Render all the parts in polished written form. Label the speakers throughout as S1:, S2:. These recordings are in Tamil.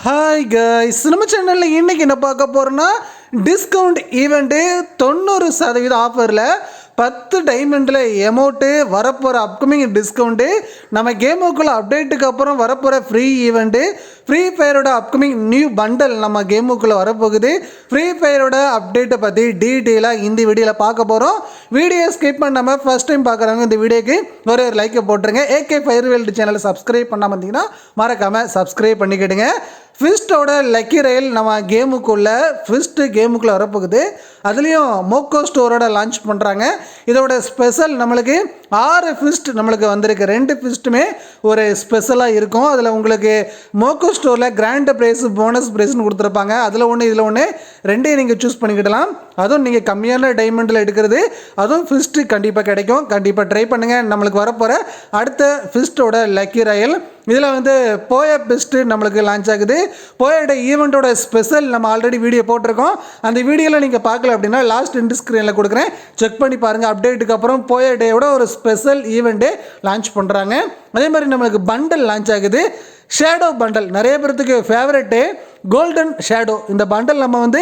S1: ஹாய் காய்ஸ், நம்ம சேனலில் இன்றைக்கி என்ன பார்க்க போகிறோன்னா டிஸ்கவுண்ட் ஈவெண்ட்டு 90% ஆஃபரில் 10 டைமண்டில் எமௌண்ட்டு வரப்போகிற அப்கமிங் டிஸ்கவுண்ட்டு நம்ம கேமுக்குள்ளே அப்டேட்டுக்கு அப்புறம் வரப்போகிற ஃப்ரீ ஈவெண்ட்டு ஃப்ரீ ஃபயரோட அப்கமிங் நியூ பண்டல் நம்ம கேமுக்குள்ளே வரப்போகுது. ஃப்ரீ ஃபயரோட அப்டேட்டை பற்றி டீட்டெயிலாக இந்த வீடியோவில் பார்க்க போகிறோம். வீடியோ ஸ்கிப் பண்ணாமல் ஃபஸ்ட் டைம் பார்க்குறவங்க இந்த வீடியோக்கு ஒரு லைக்கை போட்டுருங்க. AK ஃபயர் வேர்ல்டு சேனலை சப்ஸ்கிரைப் பண்ணாமல் இருந்தீங்கன்னா மறக்காமல் சப்ஸ்கிரைப் பண்ணிக்கிடுங்க. ஃபிஸ்ட்டோட லக்கி ரயில் நம்ம கேமுக்குள்ளே கேமுக்குள்ளே வரப்போகுது. அதுலேயும் மோக்கோ ஸ்டோரோட லான்ச் பண்ணுறாங்க. இதோட ஸ்பெஷல் நம்மளுக்கு 6 ஃபிஸ்ட் நம்மளுக்கு வந்திருக்கு. 2 ஃபிஸ்ட்டுமே ஒரு ஸ்பெஷலாக இருக்கும். அதில் உங்களுக்கு மோக்கோ ஸ்டோரில் கிராண்ட் ப்ரைஸ் போனஸ் ப்ரைஸ்னு கொடுத்துருப்பாங்க. அதில் ஒன்று இதில் ஒன்று ரெண்டையும் நீங்கள் சூஸ் பண்ணிக்கிடலாம். அதுவும் நீங்கள் கம்மியான டைமண்டில் எடுக்கிறது அதுவும் ஃபிஸ்ட்டு கண்டிப்பாக கிடைக்கும். கண்டிப்பாக ட்ரை பண்ணுங்கள். நம்மளுக்கு வரப்போகிற அடுத்த ஃபிஸ்ட்டோட லக்கி ரயில் இதில் வந்து போயா பெஸ்ட்டு நம்மளுக்கு லான்ச் ஆகுது. போயோட ஈவெண்ட்டோட ஸ்பெஷல் நம்ம ஆல்ரெடி வீடியோ போட்டிருக்கோம். அந்த வீடியோவில் நீங்கள் பார்க்கல அப்படின்னா லாஸ்ட் எண்ட் ஸ்க்ரீனில் கொடுக்குறேன், செக் பண்ணி பாருங்கள். அப்டேட்டுக்கு அப்புறம் போயா டேயோட ஒரு ஸ்பெஷல் ஈவெண்ட்டு லான்ச் பண்ணுறாங்க. அதே மாதிரி நம்மளுக்கு பண்டல் லான்ச் ஆகுது. ஷேடோ பண்டல் நிறைய பேர்த்துக்கு ஃபேவரெட்டு கோல்டன் ஷேடோ. இந்த பண்டல் நம்ம வந்து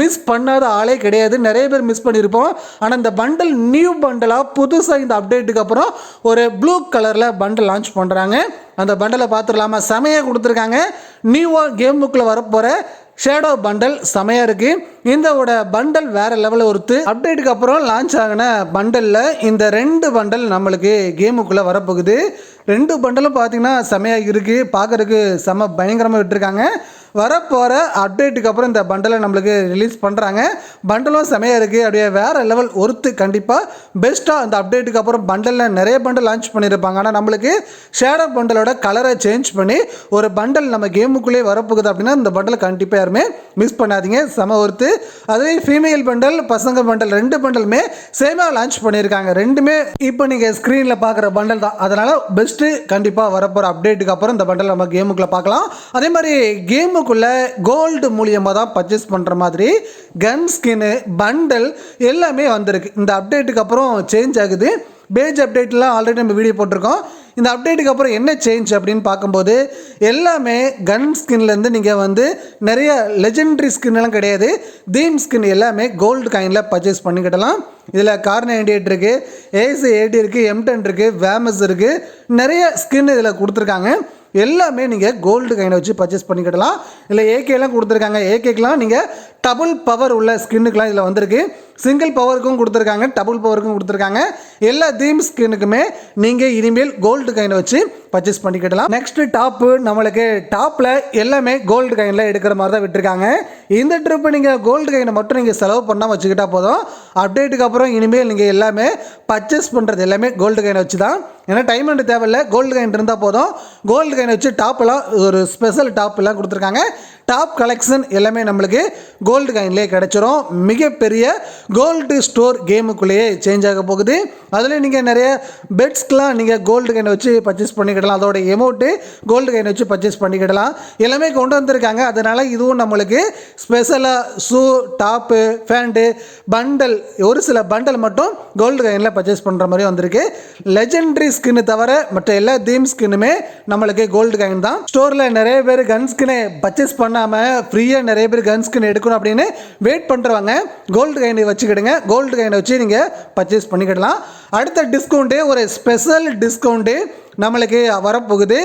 S1: மிஸ் பண்ணாத ஆளே கிடையாது. நிறைய பேர் மிஸ் பண்ணியிருப்போம். ஆனால் இந்த பண்டல் நியூ பண்டலாக புதுசாக இந்த அப்டேட்டுக்கு அப்புறம் ஒரு ப்ளூ கலரில் பண்டல் லான்ச் பண்ணுறாங்க. அந்த பண்டலை பார்த்துடலாமா? செமையாக கொடுத்துருக்காங்க. நியூவாக கேம் புக்கில் வரப்போகிற ஷேடோ பண்டல் செமையாக இருக்குது. இந்தோட பண்டல் வேறு லெவலில் ஒருத்து. அப்டேட்டுக்கு அப்புறம் லான்ச் ஆகின பண்டலில் இந்த 2 பண்டல் நம்மளுக்கு கேமுக்குள்ளே வரப்போகுது. 2 பண்டலும் பார்த்திங்கன்னா செமையாக இருக்குது. பார்க்குறதுக்கு செம பயங்கரமாக விட்டுருக்காங்க. வரப்போகிற அப்டேட்டுக்கு அப்புறம் இந்த பண்டலை நம்மளுக்கு ரிலீஸ் பண்ணுறாங்க. பண்டலும் செமையாக இருக்குது. அப்படியே வேறு லெவல் ஒருத்து. கண்டிப்பாக பெஸ்ட்டாக இந்த அப்டேட்டுக்கு அப்புறம் பண்டலில் நிறைய பண்டல் லான்ச் பண்ணியிருப்பாங்க. ஆனால் நம்மளுக்கு ஷேடோ பண்டலோட கலரை சேஞ்ச் பண்ணி ஒரு பண்டல் நம்ம கேமுக்குள்ளே வரப்போகுது அப்படின்னா இந்த பண்டலை கண்டிப்பாக யாருமே மிஸ் பண்ணாதீங்க. செம ஒருத்து. அதுவே ஃபீமேல் பண்டல் பசங்க பண்டல் 2 பண்டலுமே சேமாக லான்ச் பண்ணியிருக்காங்க. ரெண்டுமே இப்போ நீங்கள் ஸ்க்ரீனில் பார்க்குற பண்டல் தான். அதனால் பெஸ்ட்டு கண்டிப்பாக வரப்போகிற அப்டேட்டுக்கு அப்புறம் இந்த பண்டல் நம்ம கேமுக்குள்ளே பார்க்கலாம். அதே மாதிரி கேமுக்குள்ளே கோல்டு மூலியமாக தான் பர்ச்சேஸ் பண்ணுற மாதிரி கன் ஸ்கின்னு பண்டல் எல்லாமே வந்திருக்கு. இந்த அப்டேட்டுக்கு அப்புறம் சேஞ்ச் ஆகுது. பேஜ் அப்டேட்லாம் ஆல்ரெடி நம்ம வீடியோ போட்டிருக்கோம். இந்த அப்டேட்டுக்கு அப்புறம் என்ன சேஞ்ச் அப்படின்னு பார்க்கும்போது எல்லாமே கன் ஸ்கின்லேருந்து நீங்கள் வந்து நிறைய லெஜெண்டரி ஸ்கின்லாம் கிடையாது. தீம் ஸ்கின் எல்லாமே கோல்டு காயினில் பர்ச்சேஸ் பண்ணிக்கிடலாம். இதில் கார் 98 இருக்குது, AC80 இருக்குது, M10 இருக்குது, வேமஸ் இருக்குது. நிறைய ஸ்கின் இதில் கொடுத்துருக்காங்க. எல்லாமே நீங்கள் கோல்டு காயினை வச்சு பர்ச்சேஸ் பண்ணிக்கிடலாம். இல்லை ஏகேலாம் கொடுத்துருக்காங்க. ஏகேக்கெலாம் நீங்கள் டபுள் பவர் உள்ள ஸ்கின்னுக்கெலாம் இதில் வந்திருக்கு. சிங்கிள் பவருக்கும் கொடுத்துருக்காங்க, டபுள் பவருக்கும் கொடுத்துருக்காங்க. எல்லா தீம் ஸ்கின்னுக்குமே நீங்கள் இனிமேல் கோல்டு காயினை வச்சு பர்ச்சேஸ் பண்ணிக்கிடலாம். நெக்ஸ்ட்டு டாப்பு நம்மளுக்கு டாப்பில் எல்லாமே கோல்டு காயினில் எடுக்கிற மாதிரி தான் விட்டுருக்காங்க. இந்த ட்ரிப்பு நீங்கள் கோல்டு காயினை மட்டும் நீங்கள் செலவு பண்ணால் வச்சுக்கிட்டால் போதும். அப்டேட்டுக்கு அப்புறம் இனிமேல் நீங்கள் எல்லாமே பர்ச்சேஸ் பண்ணுறது எல்லாமே கோல்டு காயினை வச்சு தான். ஏன்னா டைமண்ட் தேவையில்லை, கோல்டு காயின் இருந்தால் போதும். கோல்டு காயினை வச்சு டாப்பெல்லாம் ஒரு ஸ்பெஷல் டாப் எல்லாம் கொடுத்துருக்காங்க. டாப் கலெக்ஷன் எல்லாமே நம்மளுக்கு கோல்டு காயின்லேயே கிடச்சிரும். மிகப்பெரிய கோல்டு ஸ்டோர் கேமுக்குள்ளேயே சேஞ்ச் ஆக போகுது. அதில் நீங்கள் நிறைய பெட்ஸ்க்கெலாம் நீங்கள் கோல்டு காயினை வச்சு பர்ச்சேஸ் பண்ணிக்கிடலாம். அதோட எமௌண்ட்டு கோல்டு காயினை வச்சு பர்ச்சேஸ் பண்ணிக்கிடலாம். எல்லாமே கொண்டு வந்திருக்காங்க. அதனால் இதுவும் நம்மளுக்கு ஸ்பெஷலாக ஷூ, டாப்பு, ஃபேண்ட்டு, பண்டல் ஒரு சில பண்டல் மட்டும் கோல்டு காயினில் பர்ச்சேஸ் பண்ணுற மாதிரி வந்திருக்கு. லெஜெண்டரி ஸ்கின்னு தவிர மற்ற எல்லா தீம் ஸ்கின்னுமே நம்மளுக்கு கோல்டு காயின் தான். ஸ்டோரில் நிறைய பேர் கன் ஸ்கினை பர்ச்சேஸ் பண்ணாமல் ஃப்ரீயாக நிறைய பேர் கன் ஸ்கின் எடுக்கணும் அப்படின்னு வெயிட் பண்ணுறவங்க கோல்டு காயினை வச்சுக்கிடுங்க. கோல்டு காயினை வச்சு நீங்கள் பர்ச்சேஸ் பண்ணிக்கிடலாம். அடுத்த டிஸ்கவுண்ட்டு ஒரு ஸ்பெஷல் டிஸ்கவுண்ட்டு நம்மளுக்கு வரப்போகுது.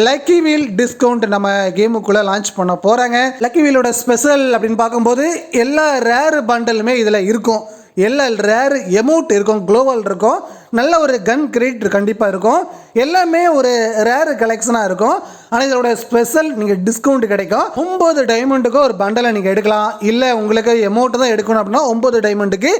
S1: லக்கி வீல் டிஸ்கவுண்ட் நம்ம கேமுக்குள்ளே லான்ச் பண்ண போகிறாங்க. லக்கி வீலோட ஸ்பெஷல் அப்படின்னு பார்க்கும்போது எல்லா ரேர் பண்டலுமே இதில் இருக்கும். எல்லா ரேர் எமௌண்ட் இருக்கும், குளோவல் இருக்கும், நல்ல ஒரு கன் கிரேட் கண்டிப்பாக இருக்கும். எல்லாமே ஒரு ரேர் கலெக்ஷனாக இருக்கும். ஆனால் இதோட ஸ்பெஷல் நீங்கள் டிஸ்கவுண்ட் கிடைக்கும். 9 டைமண்டுக்கு ஒரு பண்டலை நீங்கள் எடுக்கலாம். இல்லை உங்களுக்கு எமௌண்ட் தான் எடுக்கணும் அப்படின்னா 9 டைமண்டுக்கு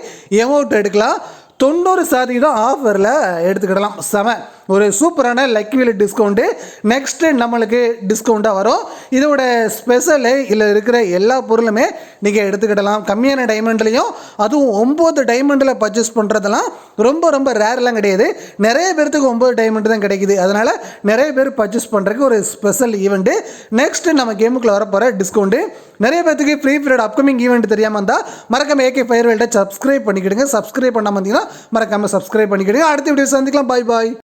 S1: எமௌண்ட் எடுக்கலாம். 90% ஆஃபரில் எடுத்துக்கிடலாம். செம ஒரு சூப்பரான லக்கி வீல் டிஸ்கவுண்ட்டு நெக்ஸ்ட்டு நம்மளுக்கு டிஸ்கவுண்ட்டாக வரும். இதோட ஸ்பெஷலு இதில் இருக்கிற எல்லா பொருளுமே நீங்கள் எடுத்துக்கிடலாம். கம்மியான டைமண்ட்லேயும் அதுவும் 9 டைமண்டில் பர்ச்சேஸ் பண்ணுறதெல்லாம் ரொம்ப ரேர்லாம் கிடையாது. நிறைய பேர்த்துக்கு 9 டைமண்ட் தான் கிடைக்குது. அதனால் நிறைய பேர் பர்ச்சேஸ் பண்ணுறதுக்கு ஒரு ஸ்பெஷல் ஈவெண்ட்டு. நெக்ஸ்ட்டு நம்ம கேமுக்குள்ளே வரப்போகிற டிஸ்கவுண்ட்டு. நிறைய பேர்த்துக்கு ஃப்ரீ பீரியட் அப்கமிங் ஈவெண்ட் தெரியாமல் இருந்தால் மறக்காம AK ஃபயர் வேர்ல்டை சப்ஸ்கிரைப் பண்ணிக்கிடுங்க. சப்ஸ்கிரைப் பண்ணாமல் இருந்தீங்கன்னா மறக்காமல் சப்ஸ்கிரைப் பண்ணிக்கிடுங்க. அடுத்த வீடியோ சந்திக்கலாம். பாய்.